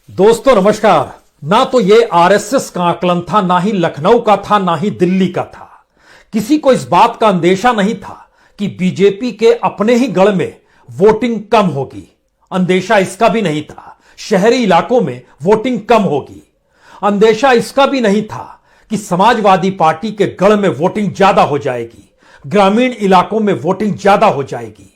दोस्तों नमस्कार। ना तो ये आरएसएस का आकलन था, ना ही लखनऊ का था, ना ही दिल्ली का था। किसी को इस बात का अंदेशा नहीं था कि बीजेपी के अपने ही गढ़ में वोटिंग कम होगी। अंदेशा इसका भी नहीं था शहरी इलाकों में वोटिंग कम होगी। अंदेशा इसका भी नहीं था कि समाजवादी पार्टी के गढ़ में वोटिंग ज्यादा हो जाएगी, ग्रामीण इलाकों में वोटिंग ज्यादा हो जाएगी।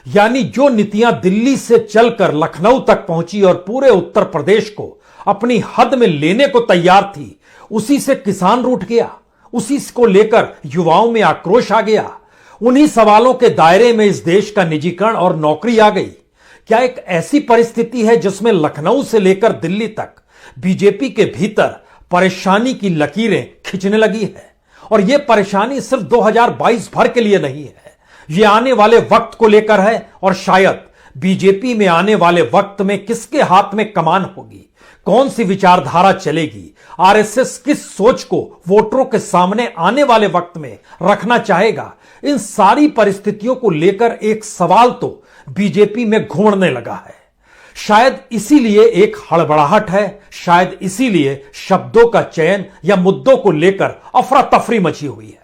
यानी जो नीतियां दिल्ली से चलकर लखनऊ तक पहुंची और पूरे उत्तर प्रदेश को अपनी हद में लेने को तैयार थी, उसी से किसान रूठ गया, उसी को लेकर युवाओं में आक्रोश आ गया। उन्हीं सवालों के दायरे में इस देश का निजीकरण और नौकरी आ गई। क्या एक ऐसी परिस्थिति है जिसमें लखनऊ से लेकर दिल्ली तक बीजेपी के भीतर परेशानी की लकीरें खिंचने लगी है? और यह परेशानी सिर्फ 2022 भर के लिए नहीं है, ये आने वाले वक्त को लेकर है। और शायद बीजेपी में आने वाले वक्त में किसके हाथ में कमान होगी, कौन सी विचारधारा चलेगी, आरएसएस किस सोच को वोटरों के सामने आने वाले वक्त में रखना चाहेगा, इन सारी परिस्थितियों को लेकर एक सवाल तो बीजेपी में घूमने लगा है। शायद इसीलिए एक हड़बड़ाहट है, शायद इसीलिए शब्दों का चयन या मुद्दों को लेकर अफरा तफरी मची हुई है।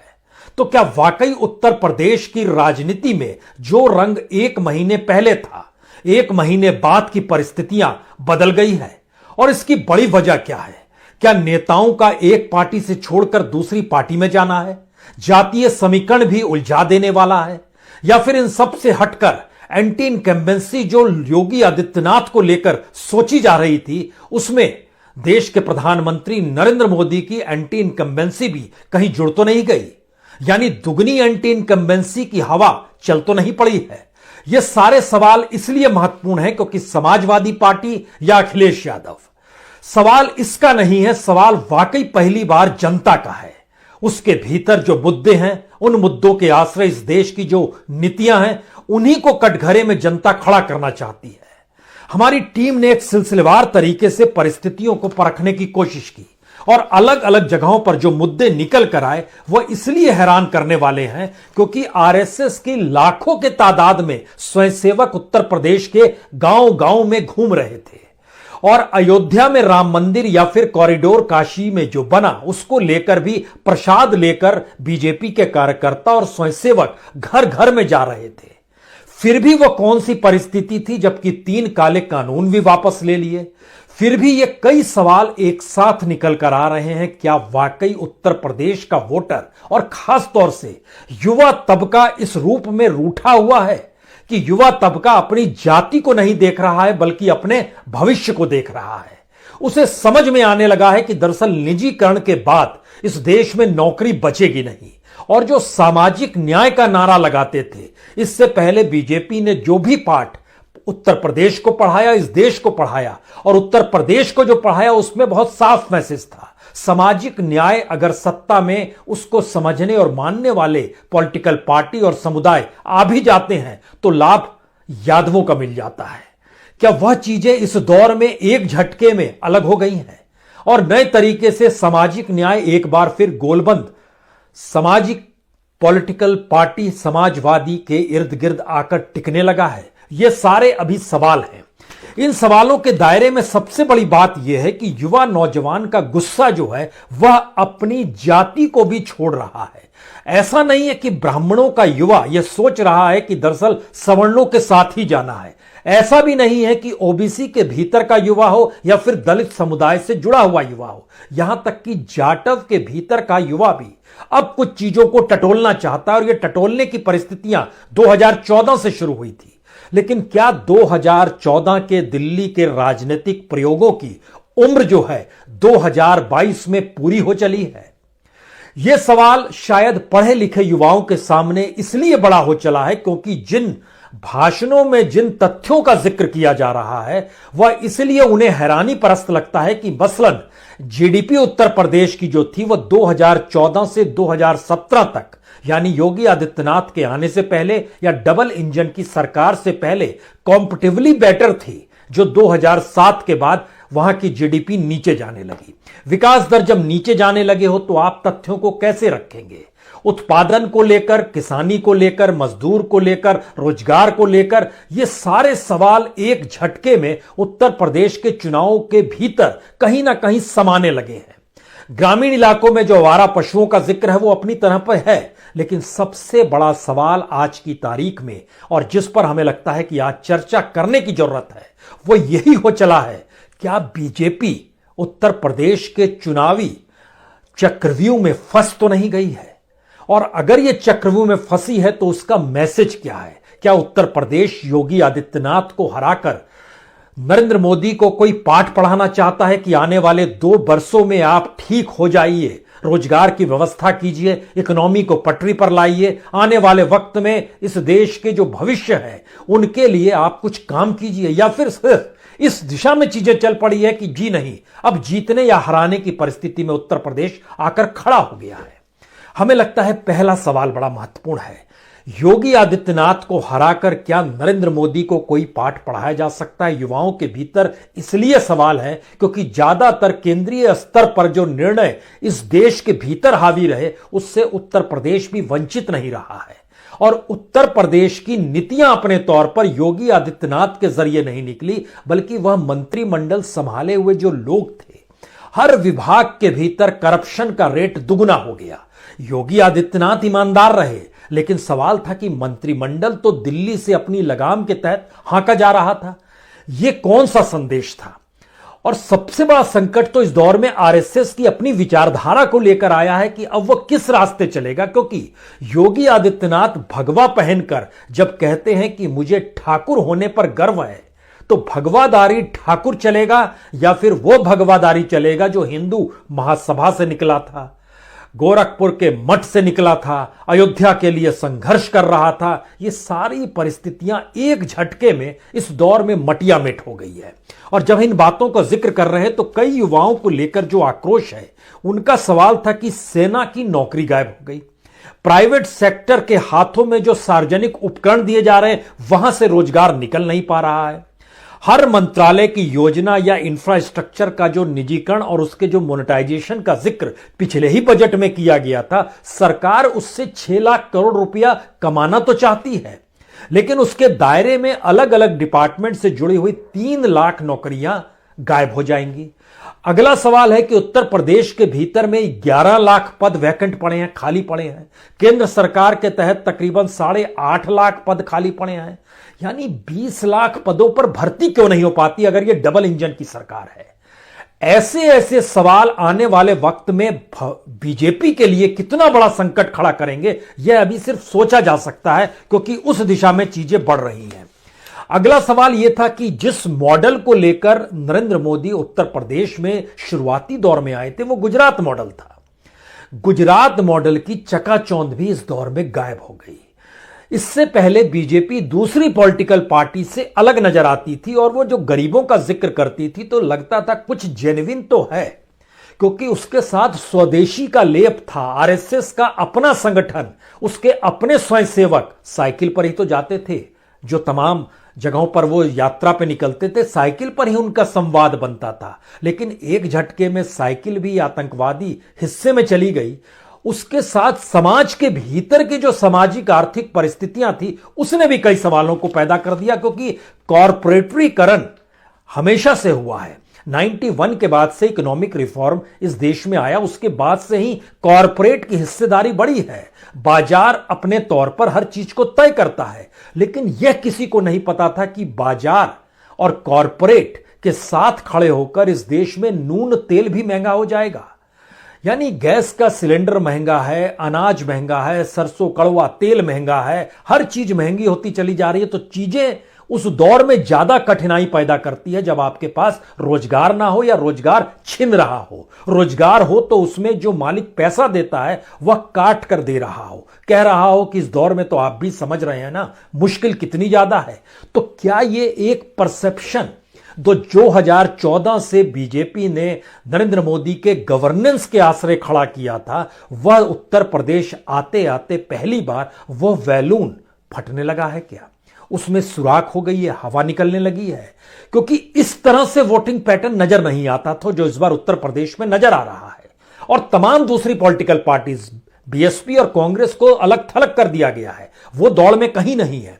तो क्या वाकई उत्तर प्रदेश की राजनीति में जो रंग एक महीने पहले था, एक महीने बाद की परिस्थितियां बदल गई है? और इसकी बड़ी वजह क्या है? क्या नेताओं का एक पार्टी से छोड़कर दूसरी पार्टी में जाना है? जातीय समीकरण भी उलझा देने वाला है? या फिर इन सब से हटकर एंटी इनकम्बेंसी जो योगी आदित्यनाथ को लेकर सोची जा रही थी, उसमें देश के प्रधानमंत्री नरेंद्र मोदी की एंटी इनकम्बेंसी भी कहीं जुड़ तो नहीं गई? यानी दुगनी एंटी इनकम्बेंसी की हवा चल तो नहीं पड़ी है? ये सारे सवाल इसलिए महत्वपूर्ण हैं क्योंकि समाजवादी पार्टी या अखिलेश यादव, सवाल इसका नहीं है, सवाल वाकई पहली बार जनता का है। उसके भीतर जो मुद्दे हैं, उन मुद्दों के आश्रय इस देश की जो नीतियां हैं, उन्हीं को कटघरे में जनता खड़ा करना चाहती है। हमारी टीम ने एक सिलसिलेवार तरीके से परिस्थितियों को परखने की कोशिश की और अलग अलग जगहों पर जो मुद्दे निकल कर आए वह इसलिए हैरान करने वाले हैं क्योंकि आरएसएस की लाखों के तादाद में स्वयंसेवक उत्तर प्रदेश के गांव गांव में घूम रहे थे और अयोध्या में राम मंदिर या फिर कॉरिडोर काशी में जो बना, उसको लेकर भी प्रसाद लेकर बीजेपी के कार्यकर्ता और स्वयंसेवक घर घर में जा रहे थे। फिर भी वह कौन सी परिस्थिति थी जबकि 3 काले कानून भी वापस ले लिए? फिर भी ये कई सवाल एक साथ निकल कर आ रहे हैं। क्या वाकई उत्तर प्रदेश का वोटर और खास तौर से युवा तबका इस रूप में रूठा हुआ है कि युवा तबका अपनी जाति को नहीं देख रहा है बल्कि अपने भविष्य को देख रहा है? उसे समझ में आने लगा है कि दरअसल निजीकरण के बाद इस देश में नौकरी बचेगी नहीं। और जो सामाजिक न्याय का नारा लगाते थे, इससे पहले बीजेपी ने जो भी पाठ उत्तर प्रदेश को पढ़ाया, इस देश को पढ़ाया, और उत्तर प्रदेश को जो पढ़ाया उसमें बहुत साफ मैसेज था। सामाजिक न्याय अगर सत्ता में उसको समझने और मानने वाले पॉलिटिकल पार्टी और समुदाय आ भी जाते हैं तो लाभ यादवों का मिल जाता है। क्या वह चीजें इस दौर में एक झटके में अलग हो गई हैं और नए तरीके से सामाजिक न्याय एक बार फिर गोलबंद सामाजिक पॉलिटिकल पार्टी समाजवादी के इर्द गिर्द आकर टिकने लगा है? ये सारे अभी सवाल हैं। इन सवालों के दायरे में सबसे बड़ी बात यह है कि युवा नौजवान का गुस्सा जो है वह अपनी जाति को भी छोड़ रहा है। ऐसा नहीं है कि ब्राह्मणों का युवा यह सोच रहा है कि दरअसल सवर्णों के साथ ही जाना है। ऐसा भी नहीं है कि ओबीसी के भीतर का युवा हो या फिर दलित समुदाय से जुड़ा हुआ युवा हो। यहां तक कि जाटव के भीतर का युवा भी अब कुछ चीजों को टटोलना चाहता है और यह टटोलने की परिस्थितियां 2014 से शुरू हुई थी। लेकिन क्या 2014 के दिल्ली के राजनीतिक प्रयोगों की उम्र जो है 2022 में पूरी हो चली है? यह सवाल शायद पढ़े लिखे युवाओं के सामने इसलिए बड़ा हो चला है क्योंकि जिन भाषणों में जिन तथ्यों का जिक्र किया जा रहा है वह इसलिए उन्हें हैरानी परस्त लगता है कि मसलन जीडीपी उत्तर प्रदेश की जो थी वह 2014 से 2017 तक, यानी योगी आदित्यनाथ के आने से पहले या डबल इंजन की सरकार से पहले कॉम्पिटिटिवली बेटर थी, जो 2007 के बाद वहां की जीडीपी नीचे जाने लगी। विकास दर जब नीचे जाने लगे हो तो आप तथ्यों को कैसे रखेंगे? उत्पादन को लेकर, किसानी को लेकर, मजदूर को लेकर, रोजगार को लेकर, ये सारे सवाल एक झटके में उत्तर प्रदेश के चुनावों के भीतर कहीं ना कहीं समाने लगे हैं। ग्रामीण इलाकों में जो आवारा पशुओं का जिक्र है वो अपनी तरह पर है, लेकिन सबसे बड़ा सवाल आज की तारीख में और जिस पर हमें लगता है कि आज चर्चा करने की जरूरत है वो यही हो चला है, क्या बीजेपी उत्तर प्रदेश के चुनावी चक्रव्यूह में फंस तो नहीं गई है? और अगर यह चक्रव्यूह में फंसी है तो उसका मैसेज क्या है? क्या उत्तर प्रदेश योगी आदित्यनाथ को हराकर नरेंद्र मोदी को कोई पाठ पढ़ाना चाहता है कि आने वाले 2 वर्षों में आप ठीक हो जाइए, रोजगार की व्यवस्था कीजिए, इकोनॉमी को पटरी पर लाइए, आने वाले वक्त में इस देश के जो भविष्य है उनके लिए आप कुछ काम कीजिए? या फिर सिर्फ इस दिशा में चीजें चल पड़ी है कि जी नहीं, अब जीतने या हराने की परिस्थिति में उत्तर प्रदेश आकर खड़ा हो गया है? हमें लगता है पहला सवाल बड़ा महत्वपूर्ण है। योगी आदित्यनाथ को हराकर क्या नरेंद्र मोदी को कोई पाठ पढ़ाया जा सकता है? युवाओं के भीतर इसलिए सवाल है क्योंकि ज्यादातर केंद्रीय स्तर पर जो निर्णय इस देश के भीतर हावी रहे उससे उत्तर प्रदेश भी वंचित नहीं रहा है। और उत्तर प्रदेश की नीतियां अपने तौर पर योगी आदित्यनाथ के जरिए नहीं निकली, बल्कि वह मंत्रिमंडल संभाले हुए जो लोग थे, हर विभाग के भीतर करप्शन का रेट दुगुना हो गया। योगी आदित्यनाथ ईमानदार रहे, लेकिन सवाल था कि मंत्रिमंडल तो दिल्ली से अपनी लगाम के तहत हांका जा रहा था। यह कौन सा संदेश था? और सबसे बड़ा संकट तो इस दौर में आरएसएस की अपनी विचारधारा को लेकर आया है कि अब वह किस रास्ते चलेगा, क्योंकि योगी आदित्यनाथ भगवा पहनकर जब कहते हैं कि मुझे ठाकुर होने पर गर्व है, तो भगवादारी ठाकुर चलेगा या फिर वो भगवादारी चलेगा जो हिंदू महासभा से निकला था, गोरखपुर के मठ से निकला था, अयोध्या के लिए संघर्ष कर रहा था? ये सारी परिस्थितियां एक झटके में इस दौर में मटिया मेट हो गई है। और जब इन बातों का जिक्र कर रहे हैं तो कई युवाओं को लेकर जो आक्रोश है उनका सवाल था कि सेना की नौकरी गायब हो गई, प्राइवेट सेक्टर के हाथों में जो सार्वजनिक उपकरण दिए जा रहे हैं वहां से रोजगार निकल नहीं पा रहा है, हर मंत्रालय की योजना या इंफ्रास्ट्रक्चर का जो निजीकरण और उसके जो मोनेटाइजेशन का जिक्र पिछले ही बजट में किया गया था, सरकार उससे 6 लाख करोड़ रुपया कमाना तो चाहती है, लेकिन उसके दायरे में अलग अलग डिपार्टमेंट से जुड़ी हुई 3 लाख नौकरियां गायब हो जाएंगी। अगला सवाल है कि उत्तर प्रदेश के भीतर में 11 लाख पद वैकेंट पड़े हैं, खाली पड़े हैं। केंद्र सरकार के तहत तकरीबन 8.5 लाख पद खाली पड़े हैं, यानी 20 लाख पदों पर भर्ती क्यों नहीं हो पाती अगर यह डबल इंजन की सरकार है? ऐसे ऐसे सवाल आने वाले वक्त में बीजेपी के लिए कितना बड़ा संकट खड़ा करेंगे यह अभी सिर्फ सोचा जा सकता है, क्योंकि उस दिशा में चीजें बढ़ रही हैं। अगला सवाल यह था कि जिस मॉडल को लेकर नरेंद्र मोदी उत्तर प्रदेश में शुरुआती दौर में आए थे वो गुजरात मॉडल था। गुजरात मॉडल की चकाचौंध भी इस दौर में गायब हो गई। इससे पहले बीजेपी दूसरी पॉलिटिकल पार्टी से अलग नजर आती थी और वो जो गरीबों का जिक्र करती थी तो लगता था कुछ जेन्युइन तो है, क्योंकि उसके साथ स्वदेशी का लेप था। आरएसएस का अपना संगठन, उसके अपने स्वयंसेवक साइकिल पर ही तो जाते थे, जो तमाम जगहों पर वो यात्रा पे निकलते थे साइकिल पर ही उनका संवाद बनता था। लेकिन एक झटके में साइकिल भी आतंकवादी हिस्से में चली गई, उसके साथ समाज के भीतर की जो सामाजिक आर्थिक परिस्थितियां थी उसने भी कई सवालों को पैदा कर दिया, क्योंकि कॉर्पोरेटरीकरण हमेशा से हुआ है। 91 के बाद से इकोनॉमिक रिफॉर्म इस देश में आया, उसके बाद से ही कॉर्पोरेट की हिस्सेदारी बढ़ी है। बाजार अपने तौर पर हर चीज को तय करता है, लेकिन यह किसी को नहीं पता था कि बाजार और कॉर्पोरेट के साथ खड़े होकर इस देश में नून तेल भी महंगा हो जाएगा। यानी गैस का सिलेंडर महंगा है, अनाज महंगा है, सरसों कड़वा तेल महंगा है, हर चीज महंगी होती चली जा रही है। तो चीजें उस दौर में ज्यादा कठिनाई पैदा करती है जब आपके पास रोजगार ना हो या रोजगार छिन रहा हो। रोजगार हो तो उसमें जो मालिक पैसा देता है वह काट कर दे रहा हो, कह रहा हो कि इस दौर में तो आप भी समझ रहे हैं ना मुश्किल कितनी ज्यादा है। तो क्या ये एक परसेप्शन जो 2014 से बीजेपी ने नरेंद्र मोदी के गवर्नेंस के आश्रय खड़ा किया था, वह उत्तर प्रदेश आते आते पहली बार वह बैलून फटने लगा है क्या? उसमें सुराख हो गई है, हवा निकलने लगी है, क्योंकि इस तरह से वोटिंग पैटर्न नजर नहीं आता था जो इस बार उत्तर प्रदेश में नजर आ रहा है। और तमाम दूसरी पॉलिटिकल पार्टीज बीएसपी और कांग्रेस को अलग थलग कर दिया गया है, वो दौड़ में कहीं नहीं है।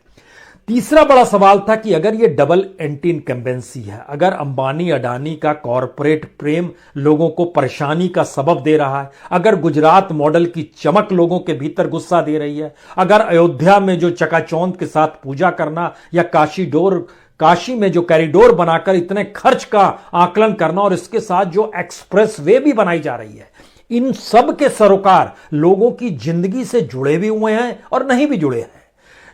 तीसरा बड़ा सवाल था कि अगर ये डबल एंटी इनकम्बेंसी है, अगर अंबानी अडानी का कॉरपोरेट प्रेम लोगों को परेशानी का सबब दे रहा है, अगर गुजरात मॉडल की चमक लोगों के भीतर गुस्सा दे रही है, अगर अयोध्या में जो चकाचौंध के साथ पूजा करना या काशी में जो कॉरिडोर बनाकर इतने खर्च का आकलन करना और इसके साथ जो एक्सप्रेस वे भी बनाई जा रही है, इन सब के सरोकार लोगों की जिंदगी से जुड़े भी हुए हैं और नहीं भी जुड़े हैं।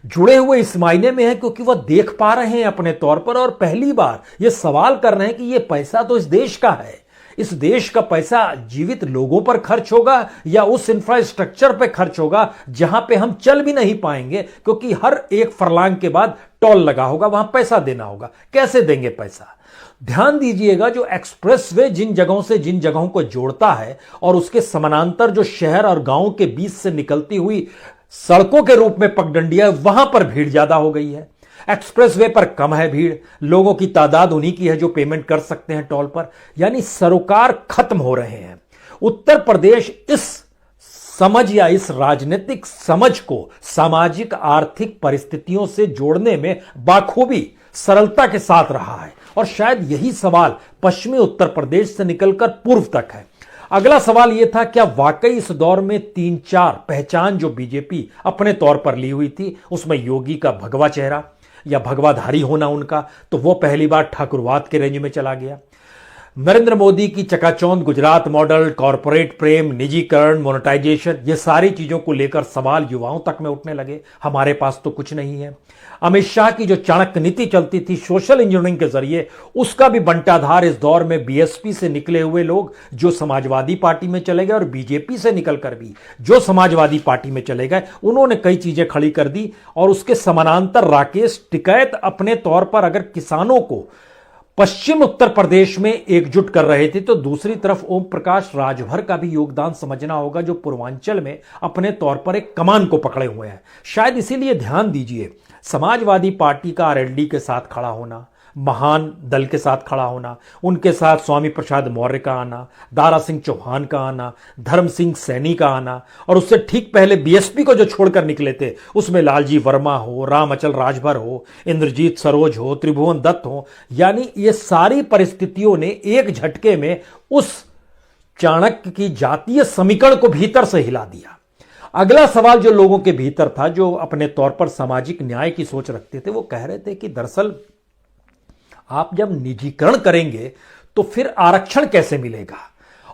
जुड़े हुए इस मायने में है क्योंकि वह देख पा रहे हैं अपने तौर पर और पहली बार यह सवाल कर रहे हैं कि यह पैसा तो इस देश का है, इस देश का पैसा जीवित लोगों पर खर्च होगा या उस इंफ्रास्ट्रक्चर पर खर्च होगा जहां पे हम चल भी नहीं पाएंगे क्योंकि हर एक फरलांग के बाद टोल लगा होगा, वहां पैसा देना होगा। कैसे देंगे पैसा? ध्यान दीजिएगा, जो एक्सप्रेसवे जिन जगहों से जिन जगहों को जोड़ता है और उसके समानांतर जो शहर और गांव के बीच से निकलती हुई सड़कों के रूप में पगडंडियां, वहां पर भीड़ ज्यादा हो गई है। एक्सप्रेसवे पर कम है भीड़, लोगों की तादाद उन्हीं की है जो पेमेंट कर सकते हैं टोल पर, यानी सरोकार खत्म हो रहे हैं। उत्तर प्रदेश इस समझ या इस राजनीतिक समझ को सामाजिक आर्थिक परिस्थितियों से जोड़ने में बाखूबी सरलता के साथ रहा है और शायद यही सवाल पश्चिमी उत्तर प्रदेश से निकलकर पूर्व तक है। अगला सवाल यह था, क्या वाकई इस दौर में 3-4 पहचान जो बीजेपी अपने तौर पर ली हुई थी, उसमें योगी का भगवा चेहरा या भगवाधारी होना उनका, तो वो पहली बार ठाकुरवाद के रेंज में चला गया। नरेंद्र मोदी की चकाचौंध गुजरात मॉडल, कॉरपोरेट प्रेम, निजीकरण, मोनेटाइजेशन, ये सारी चीजों को लेकर सवाल युवाओं तक में उठने लगे, हमारे पास तो कुछ नहीं है। अमित शाह की जो चाणक्य नीति चलती थी सोशल इंजीनियरिंग के जरिए, उसका भी बंटाधार इस दौर में बीएसपी से निकले हुए लोग जो समाजवादी पार्टी में चले गए और बीजेपी से निकलकर भी जो समाजवादी पार्टी में चले गए, उन्होंने कई चीजें खड़ी कर दी। और उसके समानांतर राकेश टिकैत अपने तौर पर अगर किसानों को पश्चिम उत्तर प्रदेश में एकजुट कर रहे थे, तो दूसरी तरफ ओम प्रकाश राजभर का भी योगदान समझना होगा, जो पूर्वांचल में अपने तौर पर एक कमान को पकड़े हुए हैं। शायद इसीलिए ध्यान दीजिए, समाजवादी पार्टी का आरएलडी के साथ खड़ा होना, महान दल के साथ खड़ा होना, उनके साथ स्वामी प्रसाद मौर्य का आना, दारा सिंह चौहान का आना, धर्म सिंह सैनी का आना, और उससे ठीक पहले बीएसपी को जो छोड़कर निकले थे उसमें लालजी वर्मा हो, राम अचल राजभर हो, इंद्रजीत सरोज हो, त्रिभुवन दत्त हो, यानी ये सारी परिस्थितियों ने एक झटके में उस चाणक्य की जातीय समीकरण को भीतर से हिला दिया। अगला सवाल जो लोगों के भीतर था, जो अपने तौर पर सामाजिक न्याय की सोच रखते थे, वो कह रहे थे कि दरअसल आप जब निजीकरण करेंगे तो फिर आरक्षण कैसे मिलेगा,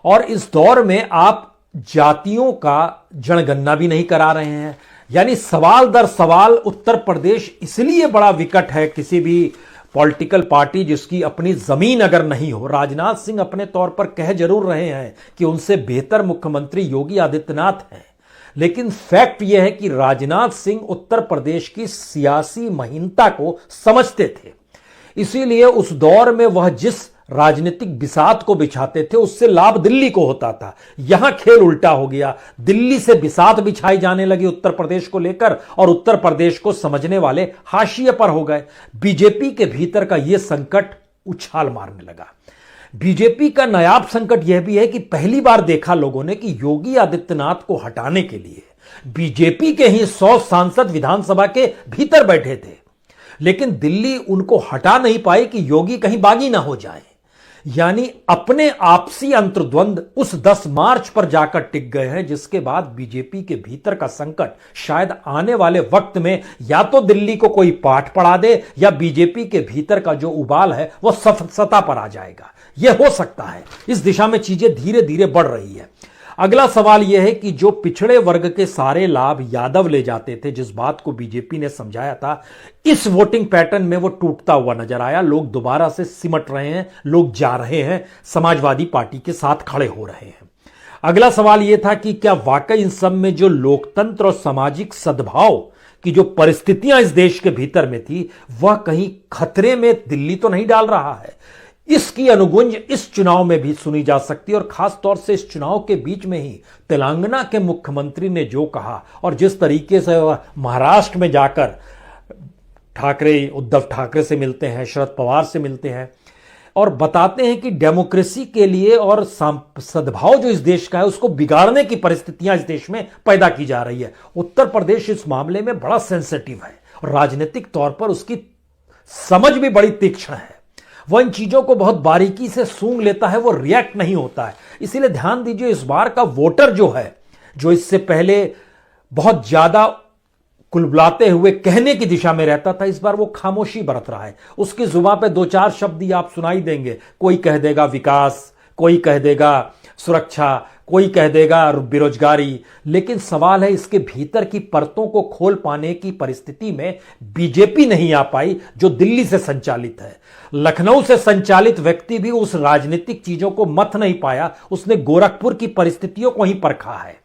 और इस दौर में आप जातियों का जनगणना भी नहीं करा रहे हैं। यानी सवाल दर सवाल उत्तर प्रदेश इसलिए बड़ा विकट है किसी भी पॉलिटिकल पार्टी जिसकी अपनी जमीन अगर नहीं हो। राजनाथ सिंह अपने तौर पर कह जरूर रहे हैं कि उनसे बेहतर मुख्यमंत्री योगी आदित्यनाथ हैं, लेकिन फैक्ट यह है कि राजनाथ सिंह उत्तर प्रदेश की सियासी महीनता को समझते थे, इसीलिए उस दौर में वह जिस राजनीतिक बिसात को बिछाते थे उससे लाभ दिल्ली को होता था। यहां खेल उल्टा हो गया, दिल्ली से बिसात बिछाई जाने लगी उत्तर प्रदेश को लेकर और उत्तर प्रदेश को समझने वाले हाशिए पर हो गए। बीजेपी के भीतर का यह संकट उछाल मारने लगा। बीजेपी का नायाब संकट यह भी है कि पहली बार देखा लोगों ने कि योगी आदित्यनाथ को हटाने के लिए बीजेपी के ही 100 सांसद विधानसभा के भीतर बैठे थे, लेकिन दिल्ली उनको हटा नहीं पाई कि योगी कहीं बागी ना हो जाए। यानी अपने आपसी अंतर्द्वंद उस 10 मार्च पर जाकर टिक गए हैं, जिसके बाद बीजेपी के भीतर का संकट शायद आने वाले वक्त में या तो दिल्ली को कोई पाठ पढ़ा दे या बीजेपी के भीतर का जो उबाल है वह सता पर आ जाएगा। यह हो सकता है, इस दिशा में चीजें धीरे धीरे बढ़ रही है। अगला सवाल यह है कि जो पिछड़े वर्ग के सारे लाभ यादव ले जाते थे, जिस बात को बीजेपी ने समझाया था, इस वोटिंग पैटर्न में वो टूटता हुआ नजर आया। लोग दोबारा से सिमट रहे हैं, लोग जा रहे हैं, समाजवादी पार्टी के साथ खड़े हो रहे हैं। अगला सवाल यह था कि क्या वाकई इन सब में जो लोकतंत्र और सामाजिक सद्भाव की जो परिस्थितियां इस देश के भीतर में थी, वह कहीं खतरे में दिल्ली तो नहीं डाल रहा है। इसकी अनुगुंज इस चुनाव में भी सुनी जा सकती है, और खास तौर से इस चुनाव के बीच में ही तेलंगाना के मुख्यमंत्री ने जो कहा और जिस तरीके से वह महाराष्ट्र में जाकर उद्धव ठाकरे से मिलते हैं, शरद पवार से मिलते हैं, और बताते हैं कि डेमोक्रेसी के लिए और सद्भाव जो इस देश का है उसको बिगाड़ने की परिस्थितियां इस देश में पैदा की जा रही है। उत्तर प्रदेश इस मामले में बड़ा सेंसिटिव है और राजनीतिक तौर पर उसकी समझ भी बड़ी तीक्ष्ण है। वह इन चीजों को बहुत बारीकी से सूंघ लेता है, वो रिएक्ट नहीं होता है। इसीलिए ध्यान दीजिए, इस बार का वोटर जो है, जो इससे पहले बहुत ज्यादा कुलबुलाते हुए कहने की दिशा में रहता था, इस बार वो खामोशी बरत रहा है। उसकी जुबान पे दो चार शब्द ही आप सुनाई देंगे। कोई कह देगा विकास, कोई कह देगा सुरक्षा, कोई कह देगा बेरोजगारी, लेकिन सवाल है इसके भीतर की परतों को खोल पाने की परिस्थिति में बीजेपी नहीं आ पाई, जो दिल्ली से संचालित है। लखनऊ से संचालित व्यक्ति भी उस राजनीतिक चीजों को मथ नहीं पाया, उसने गोरखपुर की परिस्थितियों को ही परखा है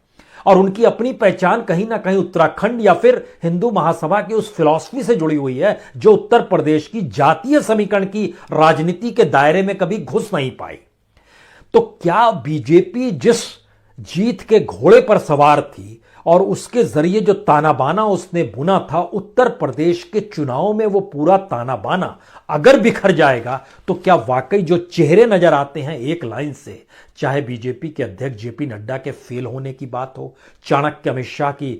और उनकी अपनी पहचान कहीं ना कहीं उत्तराखंड या फिर हिंदू महासभा की उस फिलॉसफी से जुड़ी हुई है, जो उत्तर प्रदेश की जातीय समीकरण की राजनीति के दायरे में कभी घुस नहीं पाई। तो क्या बीजेपी जिस जीत के घोड़े पर सवार थी और उसके जरिए जो ताना बाना उसने बुना था, उत्तर प्रदेश के चुनाव में वो पूरा ताना बाना अगर बिखर जाएगा तो क्या वाकई जो चेहरे नजर आते हैं एक लाइन से, चाहे बीजेपी के अध्यक्ष जेपी नड्डा के फेल होने की बात हो, चाणक्य अमित शाह की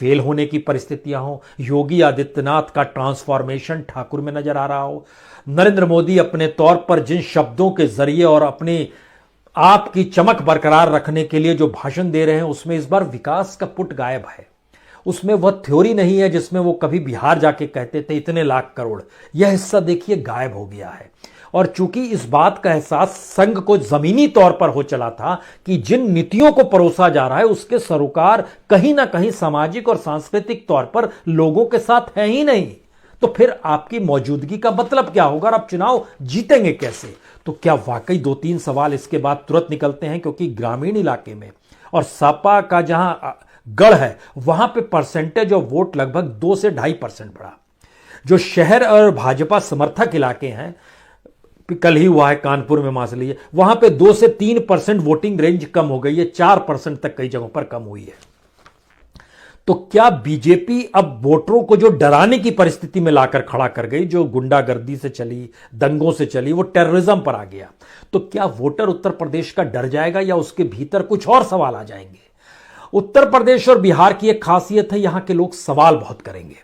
फेल होने की परिस्थितियां हो, योगी आदित्यनाथ का ट्रांसफॉर्मेशन ठाकुर में नजर आ रहा हो, नरेंद्र मोदी अपने तौर पर जिन शब्दों के जरिए और अपनी आपकी चमक बरकरार रखने के लिए जो भाषण दे रहे हैं, उसमें इस बार विकास का पुट गायब है। उसमें वह थ्योरी नहीं है जिसमें वो कभी बिहार जाके कहते थे इतने लाख करोड़। यह हिस्सा देखिए गायब हो गया है। और चूंकि इस बात का एहसास संघ को जमीनी तौर पर हो चला था कि जिन नीतियों को परोसा जा रहा है उसके सरोकार कहीं ना कहीं सामाजिक और सांस्कृतिक तौर पर लोगों के साथ है ही नहीं, तो फिर आपकी मौजूदगी का मतलब क्या होगा और आप चुनाव जीतेंगे कैसे? तो क्या वाकई दो तीन सवाल इसके बाद तुरंत निकलते हैं, क्योंकि ग्रामीण इलाके में और सपा का जहां गढ़ है वहां पे परसेंटेज ऑफ वोट लगभग 2 से 2.5% बढ़ा। जो शहर और भाजपा समर्थक इलाके हैं, कल ही हुआ है कानपुर में मान लीजिए, वहां पे 2 से 3% वोटिंग रेंज कम हो गई है, 4% तक कई जगहों पर कम हुई है। तो क्या बीजेपी अब वोटरों को जो डराने की परिस्थिति में लाकर खड़ा कर गई, जो गुंडागर्दी से चली, दंगों से चली, वो टेररिज्म पर आ गया, तो क्या वोटर उत्तर प्रदेश का डर जाएगा या उसके भीतर कुछ और सवाल आ जाएंगे? उत्तर प्रदेश और बिहार की एक खासियत है, यहां के लोग सवाल बहुत करेंगे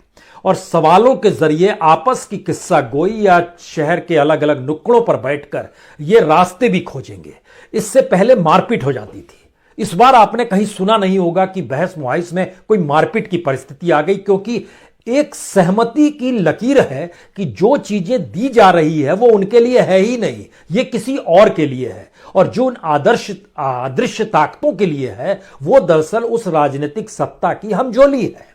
और सवालों के जरिए आपस की किस्सा गोई या शहर के अलग अलग नुक्कड़ों पर बैठकर ये रास्ते भी खोजेंगे। इससे पहले मारपीट हो जाती थी, इस बार आपने कहीं सुना नहीं होगा कि बहस मुहाइस में कोई मारपीट की परिस्थिति आ गई, क्योंकि एक सहमति की लकीर है कि जो चीजें दी जा रही है वो उनके लिए है ही नहीं, ये किसी और के लिए है, और जो उन अदृश्य ताकतों के लिए है वो दरअसल उस राजनीतिक सत्ता की हमजोली है।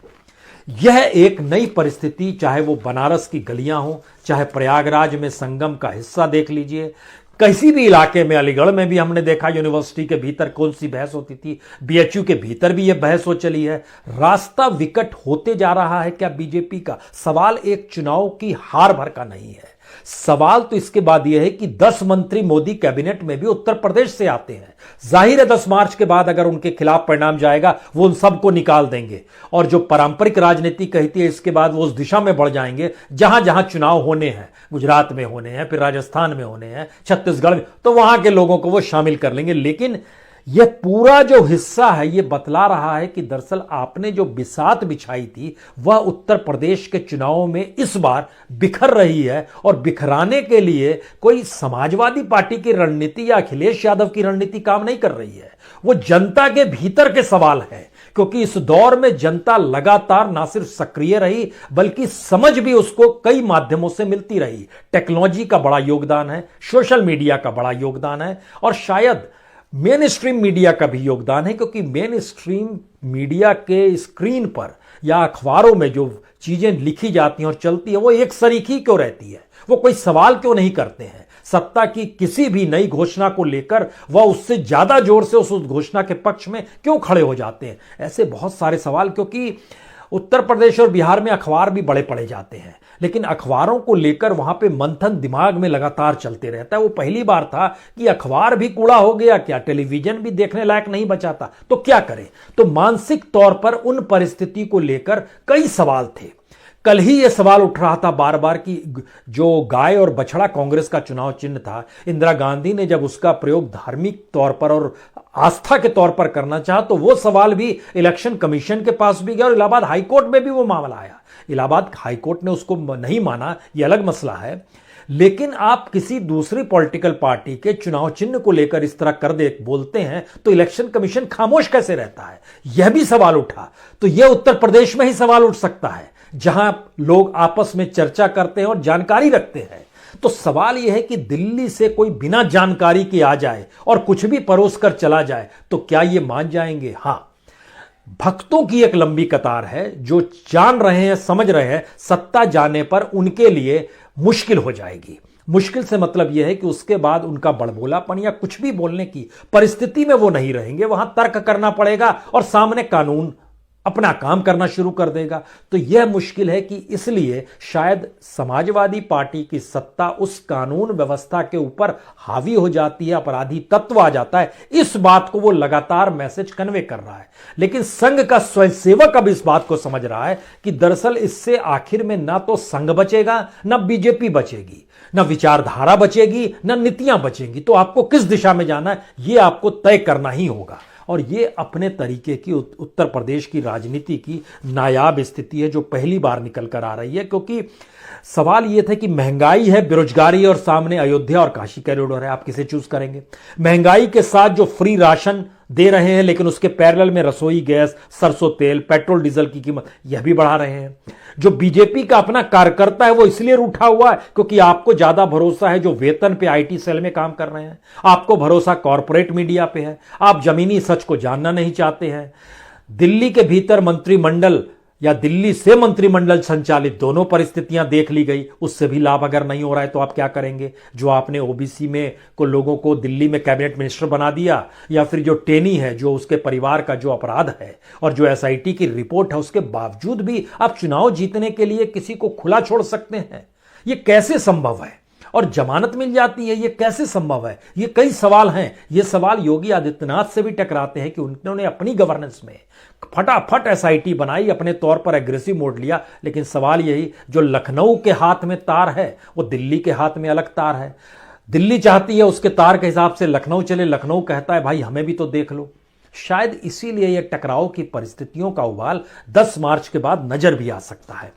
यह एक नई परिस्थिति, चाहे वो बनारस की गलियां हो, चाहे प्रयागराज में संगम का हिस्सा देख लीजिए, किसी भी इलाके में, अलीगढ़ में भी हमने देखा यूनिवर्सिटी के भीतर कौन सी बहस होती थी, बीएचयू के भीतर भी यह बहस हो चली है। रास्ता विकट होते जा रहा है क्या बीजेपी का? सवाल एक चुनाव की हार भर का नहीं है, सवाल तो इसके बाद यह है कि 10 मंत्री मोदी कैबिनेट में भी उत्तर प्रदेश से आते हैं। जाहिर है 10 मार्च के बाद अगर उनके खिलाफ परिणाम जाएगा वो उन सबको निकाल देंगे, और जो पारंपरिक राजनीति कहती है इसके बाद वो उस दिशा में बढ़ जाएंगे जहां जहां चुनाव होने हैं, गुजरात में होने हैं, फिर राजस्थान में होने हैं, छत्तीसगढ़ में, तो वहां के लोगों को वो शामिल कर लेंगे। लेकिन यह पूरा जो हिस्सा है यह बतला रहा है कि दरअसल आपने जो बिसात बिछाई थी वह उत्तर प्रदेश के चुनावों में इस बार बिखर रही है, और बिखराने के लिए कोई समाजवादी पार्टी की रणनीति या अखिलेश यादव की रणनीति काम नहीं कर रही है, वो जनता के भीतर के सवाल है। क्योंकि इस दौर में जनता लगातार ना सिर्फ सक्रिय रही बल्कि समझ भी उसको कई माध्यमों से मिलती रही। टेक्नोलॉजी का बड़ा योगदान है, सोशल मीडिया का बड़ा योगदान है, और शायद मेन स्ट्रीम मीडिया का भी योगदान है, क्योंकि मेन स्ट्रीम मीडिया के स्क्रीन पर या अखबारों में जो चीजें लिखी जाती हैं और चलती है वो एक सरीखी क्यों रहती है, वो कोई सवाल क्यों नहीं करते हैं सत्ता की किसी भी नई घोषणा को लेकर, वह उससे ज्यादा जोर से उस घोषणा के पक्ष में क्यों खड़े हो जाते हैं। ऐसे बहुत सारे सवाल, क्योंकि उत्तर प्रदेश और बिहार में अखबार भी बड़े पड़े जाते हैं, लेकिन अखबारों को लेकर वहां पे मंथन दिमाग में लगातार चलते रहता है। वो पहली बार था कि अखबार भी कूड़ा हो गया क्या, टेलीविजन भी देखने लायक नहीं बचा था, तो क्या करें। तो मानसिक तौर पर उन परिस्थिति को लेकर कई सवाल थे, कल ही यह सवाल उठ रहा था बार बार कि जो गाय और बछड़ा कांग्रेस का चुनाव चिन्ह था, इंदिरा गांधी ने जब उसका प्रयोग धार्मिक तौर पर और आस्था के तौर पर करना चाहा तो वो सवाल भी इलेक्शन कमीशन के पास भी गया और इलाहाबाद हाईकोर्ट में भी वो मामला आया। इलाहाबाद हाईकोर्ट ने उसको नहीं माना, यह अलग मसला है, लेकिन आप किसी दूसरी पॉलिटिकल पार्टी के चुनाव चिन्ह को लेकर इस तरह कर दे बोलते हैं तो इलेक्शन कमीशन खामोश कैसे रहता है, यह भी सवाल उठा। तो यह उत्तर प्रदेश में ही सवाल उठ सकता है जहां लोग आपस में चर्चा करते हैं और जानकारी रखते हैं। तो सवाल यह है कि दिल्ली से कोई बिना जानकारी के आ जाए और कुछ भी परोस कर चला जाए तो क्या यह मान जाएंगे? हां, भक्तों की एक लंबी कतार है जो जान रहे हैं, समझ रहे हैं, सत्ता जाने पर उनके लिए मुश्किल हो जाएगी। मुश्किल से मतलब यह है कि उसके बाद उनका बड़बोलापन या कुछ भी बोलने की परिस्थिति में वो नहीं रहेंगे, वहां तर्क करना पड़ेगा और सामने कानून अपना काम करना शुरू कर देगा। तो यह मुश्किल है कि इसलिए शायद समाजवादी पार्टी की सत्ता उस कानून व्यवस्था के ऊपर हावी हो जाती है, अपराधी तत्व आ जाता है। इस बात को वो लगातार मैसेज कन्वे कर रहा है, लेकिन संघ का स्वयंसेवक अब इस बात को समझ रहा है कि दरअसल इससे आखिर में ना तो संघ बचेगा, ना बीजेपी बचेगी, ना विचारधारा बचेगी, ना नीतियां बचेंगी। तो आपको किस दिशा में जाना है यह आपको तय करना ही होगा। और ये अपने तरीके की उत्तर प्रदेश की राजनीति की नायाब स्थिति है जो पहली बार निकल कर आ रही है, क्योंकि सवाल यह था कि महंगाई है, बेरोजगारी और सामने अयोध्या और काशी कॉरिडोर है, आप किसे चूज करेंगे? महंगाई के साथ जो फ्री राशन दे रहे हैं लेकिन उसके पैरेलल में रसोई गैस, सरसों तेल, पेट्रोल डीजल की कीमत यह भी बढ़ा रहे हैं। जो बीजेपी का अपना कार्यकर्ता है वो इसलिए रूठा हुआ है क्योंकि आपको ज्यादा भरोसा है जो वेतन पे आईटी सेल में काम कर रहे हैं, आपको भरोसा कॉर्पोरेट मीडिया पे है, आप जमीनी सच को जानना नहीं चाहते हैं। दिल्ली के भीतर मंत्रिमंडल या दिल्ली से मंत्रिमंडल संचालित दोनों परिस्थितियां देख ली गई, उससे भी लाभ अगर नहीं हो रहा है तो आप क्या करेंगे? जो आपने ओबीसी में को लोगों को दिल्ली में कैबिनेट मिनिस्टर बना दिया, या फिर जो टेनी है जो उसके परिवार का जो अपराध है और जो एसआईटी की रिपोर्ट है, उसके बावजूद भी आप चुनाव जीतने के लिए किसी को खुला छोड़ सकते हैं? ये कैसे संभव है? और जमानत मिल जाती है, ये कैसे संभव है? ये कई सवाल हैं। ये सवाल योगी आदित्यनाथ से भी टकराते हैं कि उन्होंने अपनी गवर्नेंस में फटाफट एसआईटी बनाई, अपने तौर पर एग्रेसिव मोड लिया, लेकिन सवाल यही, जो लखनऊ के हाथ में तार है वो दिल्ली के हाथ में अलग तार है। दिल्ली चाहती है उसके तार के हिसाब से लखनऊ चले, लखनऊ कहता है भाई हमें भी तो देख लो। शायद इसीलिए यह टकराव की परिस्थितियों का उबाल 10 मार्च के बाद नजर भी आ सकता है।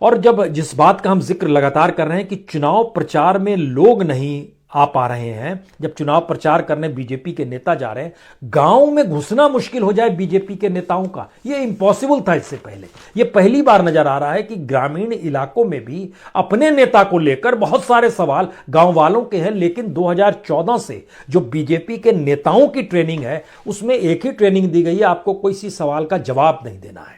और जब जिस बात का हम जिक्र लगातार कर रहे हैं कि चुनाव प्रचार में लोग नहीं आ पा रहे हैं, जब चुनाव प्रचार करने बीजेपी के नेता जा रहे हैं, गांव में घुसना मुश्किल हो जाए बीजेपी के नेताओं का, यह इंपॉसिबल था इससे पहले। यह पहली बार नजर आ रहा है कि ग्रामीण इलाकों में भी अपने नेता को लेकर बहुत सारे सवाल गांव वालों के हैं, लेकिन 2014 से जो बीजेपी के नेताओं की ट्रेनिंग है उसमें एक ही ट्रेनिंग दी गई है, आपको कोई सी सवाल का जवाब नहीं देना है।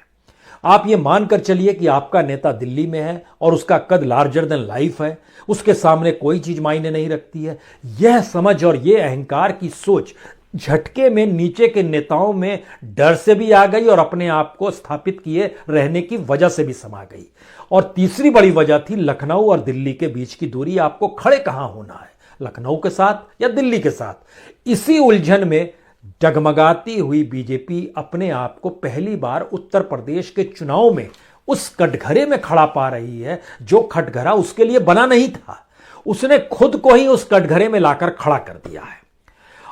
आप ये मानकर चलिए कि आपका नेता दिल्ली में है और उसका कद लार्जर देन लाइफ है, उसके सामने कोई चीज मायने नहीं रखती है। यह समझ और यह अहंकार की सोच झटके में नीचे के नेताओं में डर से भी आ गई और अपने आप को स्थापित किए रहने की वजह से भी समा गई। और तीसरी बड़ी वजह थी लखनऊ और दिल्ली के बीच की दूरी, आपको खड़े कहां होना है, लखनऊ के साथ या दिल्ली के साथ। इसी उलझन में डगमगाती हुई बीजेपी अपने आप को पहली बार उत्तर प्रदेश के चुनाव में उस कटघरे में खड़ा पा रही है जो कटघरा उसके लिए बना नहीं था, उसने खुद को ही उस कटघरे में लाकर खड़ा कर दिया है।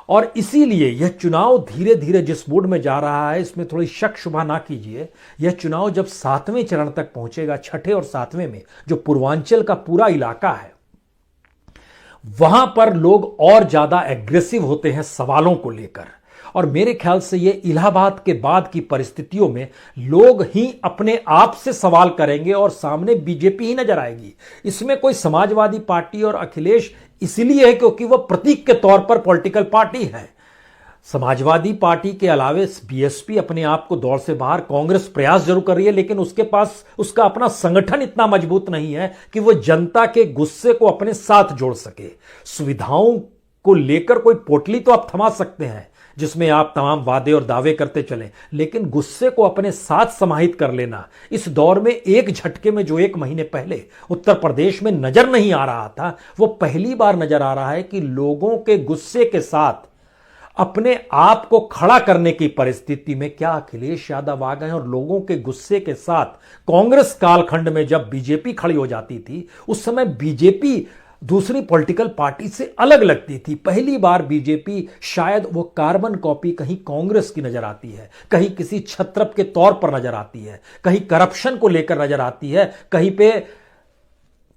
और इसीलिए यह चुनाव धीरे धीरे जिस मूड में जा रहा है इसमें थोड़ी शक शुबा ना कीजिए, यह चुनाव जब 7वें चरण तक पहुंचेगा, 6ठे और 7वें में जो पूर्वांचल का पूरा इलाका है वहां पर लोग और ज्यादा एग्रेसिव होते हैं सवालों को लेकर। और मेरे ख्याल से ये इलाहाबाद के बाद की परिस्थितियों में लोग ही अपने आप से सवाल करेंगे और सामने बीजेपी ही नजर आएगी। इसमें कोई समाजवादी पार्टी और अखिलेश इसलिए है क्योंकि वह प्रतीक के तौर पर पॉलिटिकल पार्टी है। समाजवादी पार्टी के अलावे बीएसपी अपने आप को दौर से बाहर, कांग्रेस प्रयास जरूर कर रही है लेकिन उसके पास उसका अपना संगठन इतना मजबूत नहीं है कि वह जनता के गुस्से को अपने साथ जोड़ सके। सुविधाओं को लेकर कोई पोटली तो आप थमा सकते हैं जिसमें आप तमाम वादे और दावे करते चलें, लेकिन गुस्से को अपने साथ समाहित कर लेना इस दौर में एक झटके में जो 1 महीने पहले उत्तर प्रदेश में नजर नहीं आ रहा था, वो पहली बार नजर आ रहा है कि लोगों के गुस्से के साथ अपने आप को खड़ा करने की परिस्थिति में क्या अखिलेश यादव आ गए? और लोगों के गुस्से के साथ कांग्रेस कालखंड में जब बीजेपी खड़ी हो जाती थी, उस समय बीजेपी दूसरी पॉलिटिकल पार्टी से अलग लगती थी। पहली बार बीजेपी शायद वो कार्बन कॉपी कहीं कांग्रेस की नजर आती है, कहीं किसी छत्रप के तौर पर नजर आती है, कहीं करप्शन को लेकर नजर आती है, कहीं पे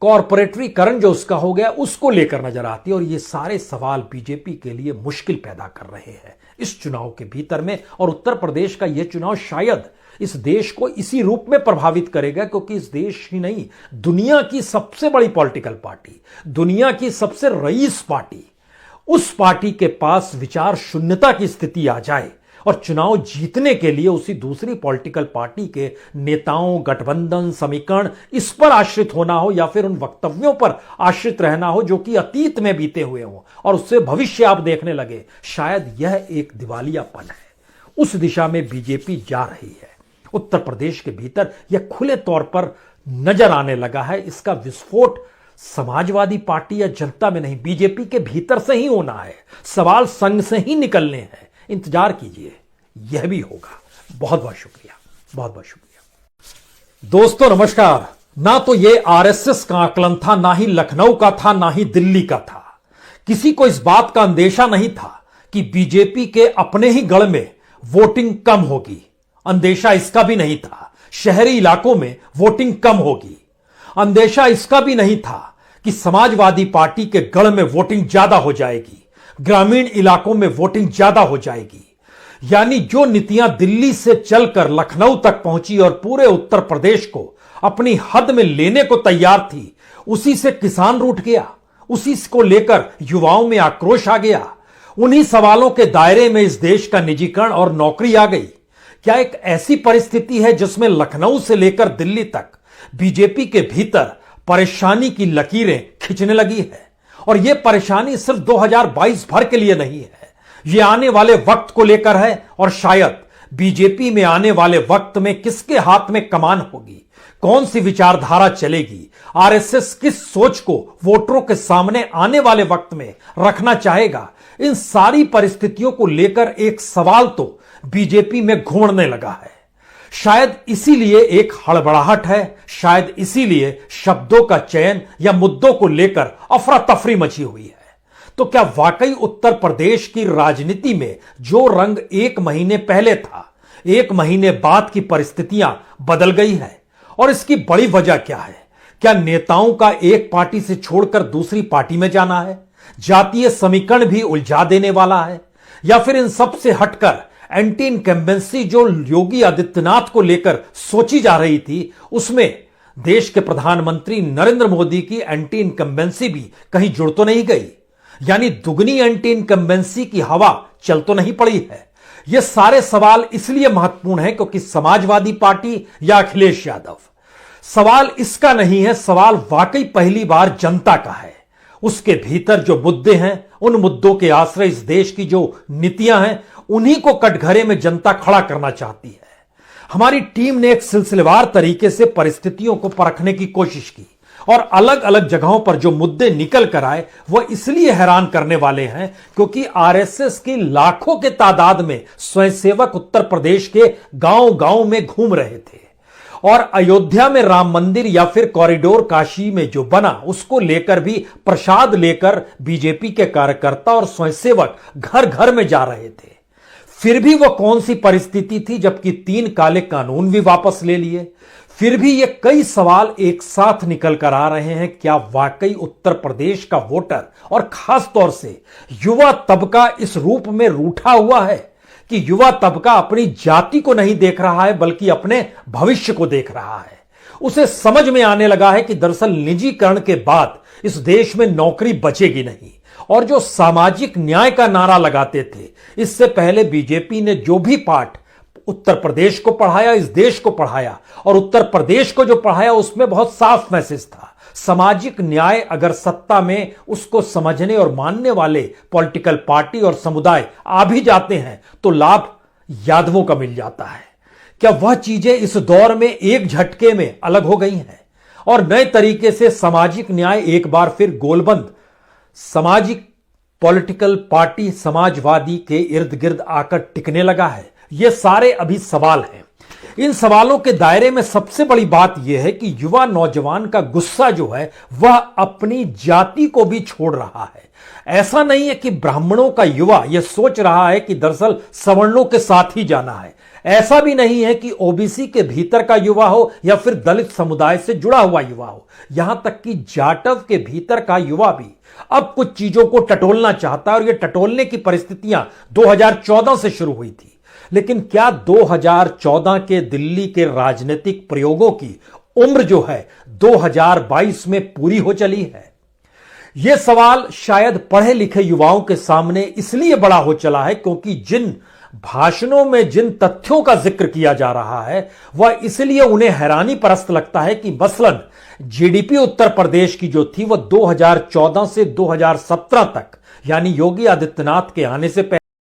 कॉर्पोरेटरीकरण जो उसका हो गया उसको लेकर नजर आती है। और ये सारे सवाल बीजेपी के लिए मुश्किल पैदा कर रहे हैं इस चुनाव के भीतर में। और उत्तर प्रदेश का यह चुनाव शायद इस देश को इसी रूप में प्रभावित करेगा, क्योंकि इस देश ही नहीं, दुनिया की सबसे बड़ी पॉलिटिकल पार्टी, दुनिया की सबसे रईस पार्टी, उस पार्टी के पास विचार शून्यता की स्थिति आ जाए और चुनाव जीतने के लिए उसी दूसरी पॉलिटिकल पार्टी के नेताओं, गठबंधन, समीकरण इस पर आश्रित होना हो या फिर उन वक्तव्यों पर आश्रित रहना हो जो कि अतीत में बीते हुए हों और उससे भविष्य आप देखने लगे, शायद यह एक दिवालियापन है। उस दिशा में बीजेपी जा रही है। उत्तर प्रदेश के भीतर यह खुले तौर पर नजर आने लगा है। इसका विस्फोट समाजवादी पार्टी या जनता में नहीं, बीजेपी के भीतर से ही होना है। सवाल संघ से ही निकलने हैं। इंतजार कीजिए, यह भी होगा। बहुत बहुत शुक्रिया, बहुत बहुत शुक्रिया। दोस्तों नमस्कार। ना तो यह आरएसएस का आकलन था, ना ही लखनऊ का था, ना ही दिल्ली का था। किसी को इस बात का अंदेशा नहीं था कि बीजेपी के अपने ही गढ़ में वोटिंग कम होगी। अंदेशा इसका भी नहीं था शहरी इलाकों में वोटिंग कम होगी। अंदेशा इसका भी नहीं था कि समाजवादी पार्टी के गढ़ में वोटिंग ज्यादा हो जाएगी, ग्रामीण इलाकों में वोटिंग ज्यादा हो जाएगी। यानी जो नीतियां दिल्ली से चलकर लखनऊ तक पहुंची और पूरे उत्तर प्रदेश को अपनी हद में लेने को तैयार थी, उसी से किसान रूठ गया, उसी को लेकर युवाओं में आक्रोश आ गया। उन्हीं सवालों के दायरे में इस देश का निजीकरण और नौकरी आ गई। क्या एक ऐसी परिस्थिति है जिसमें लखनऊ से लेकर दिल्ली तक बीजेपी के भीतर परेशानी की लकीरें खींचने लगी है? और यह परेशानी सिर्फ 2022 भर के लिए नहीं है, यह आने वाले वक्त को लेकर है। और शायद बीजेपी में आने वाले वक्त में किसके हाथ में कमान होगी, कौन सी विचारधारा चलेगी, आरएसएस किस सोच को वोटरों के सामने आने वाले वक्त में रखना चाहेगा, इन सारी परिस्थितियों को लेकर एक सवाल तो बीजेपी में घूमने लगा है। शायद इसीलिए एक हड़बड़ाहट है, शायद इसीलिए शब्दों का चयन या मुद्दों को लेकर अफरा तफरी मची हुई है। तो क्या वाकई उत्तर प्रदेश की राजनीति में जो रंग एक महीने पहले था, एक महीने बाद की परिस्थितियां बदल गई है? और इसकी बड़ी वजह क्या है? क्या नेताओं का एक पार्टी से छोड़कर दूसरी पार्टी में जाना है? जातीय समीकरण भी उलझा देने वाला है? या फिर इन सब से हटकर एंटी इनकम्बेंसी जो योगी आदित्यनाथ को लेकर सोची जा रही थी, उसमें देश के प्रधानमंत्री नरेंद्र मोदी की एंटी इनकम्बेंसी भी कहीं जुड़ तो नहीं गई? यानी दुगनी एंटी इनकम्बेंसी की हवा चल तो नहीं पड़ी है? ये सारे सवाल इसलिए महत्वपूर्ण है क्योंकि समाजवादी पार्टी या अखिलेश यादव, सवाल इसका नहीं है, सवाल वाकई पहली बार जनता का है। उसके भीतर जो मुद्दे हैं, उन मुद्दों के आश्रय इस देश की जो नीतियां हैं, उन्हीं को कटघरे में जनता खड़ा करना चाहती है। हमारी टीम ने एक सिलसिलेवार तरीके से परिस्थितियों को परखने की कोशिश की और अलग अलग जगहों पर जो मुद्दे निकल कर आए वह इसलिए हैरान करने वाले हैं क्योंकि आरएसएस की लाखों के तादाद में स्वयंसेवक उत्तर प्रदेश के गांव गांव में घूम रहे थे और अयोध्या में राम मंदिर या फिर कॉरिडोर काशी में जो बना उसको लेकर भी प्रसाद लेकर बीजेपी के कार्यकर्ता और स्वयंसेवक घर घर में जा रहे थे। फिर भी वह कौन सी परिस्थिति थी जबकि 3 काले कानून भी वापस ले लिए? फिर भी ये कई सवाल एक साथ निकल कर आ रहे हैं। क्या वाकई उत्तर प्रदेश का वोटर और खास तौर से युवा तबका इस रूप में रूठा हुआ है कि युवा तबका अपनी जाति को नहीं देख रहा है बल्कि अपने भविष्य को देख रहा है? उसे समझ में आने लगा है कि दरअसल निजीकरण के बाद इस देश में नौकरी बचेगी नहीं। और जो सामाजिक न्याय का नारा लगाते थे, इससे पहले बीजेपी ने जो भी पाठ उत्तर प्रदेश को पढ़ाया, इस देश को पढ़ाया और उत्तर प्रदेश को जो पढ़ाया उसमें बहुत साफ मैसेज था। सामाजिक न्याय अगर सत्ता में उसको समझने और मानने वाले पॉलिटिकल पार्टी और समुदाय आ भी जाते हैं तो लाभ यादवों का मिल जाता है। क्या वह चीजें इस दौर में एक झटके में अलग हो गई हैं और नए तरीके से सामाजिक न्याय एक बार फिर गोलबंद सामाजिक पॉलिटिकल पार्टी समाजवादी के इर्द गिर्द आकर टिकने लगा है? ये सारे अभी सवाल हैं। इन सवालों के दायरे में सबसे बड़ी बात यह है कि युवा नौजवान का गुस्सा जो है वह अपनी जाति को भी छोड़ रहा है। ऐसा नहीं है कि ब्राह्मणों का युवा यह सोच रहा है कि दरअसल सवर्णों के साथ ही जाना है। ऐसा भी नहीं है कि ओबीसी के भीतर का युवा हो या फिर दलित समुदाय से जुड़ा हुआ युवा हो। यहां तक कि जाटव के भीतर का युवा भी अब कुछ चीजों को टटोलना चाहता है, और यह टटोलने की परिस्थितियां 2014 से शुरू हुई थी। लेकिन क्या 2014 के दिल्ली के राजनीतिक प्रयोगों की उम्र जो है 2022 में पूरी हो चली है? यह सवाल शायद पढ़े लिखे युवाओं के सामने इसलिए बड़ा हो चला है क्योंकि जिन भाषणों में जिन तथ्यों का जिक्र किया जा रहा है वह इसलिए उन्हें हैरानी परस्त लगता है कि मसलन जीडीपी उत्तर प्रदेश की जो थी वह 2014 से 2017 तक, यानी योगी आदित्यनाथ के आने से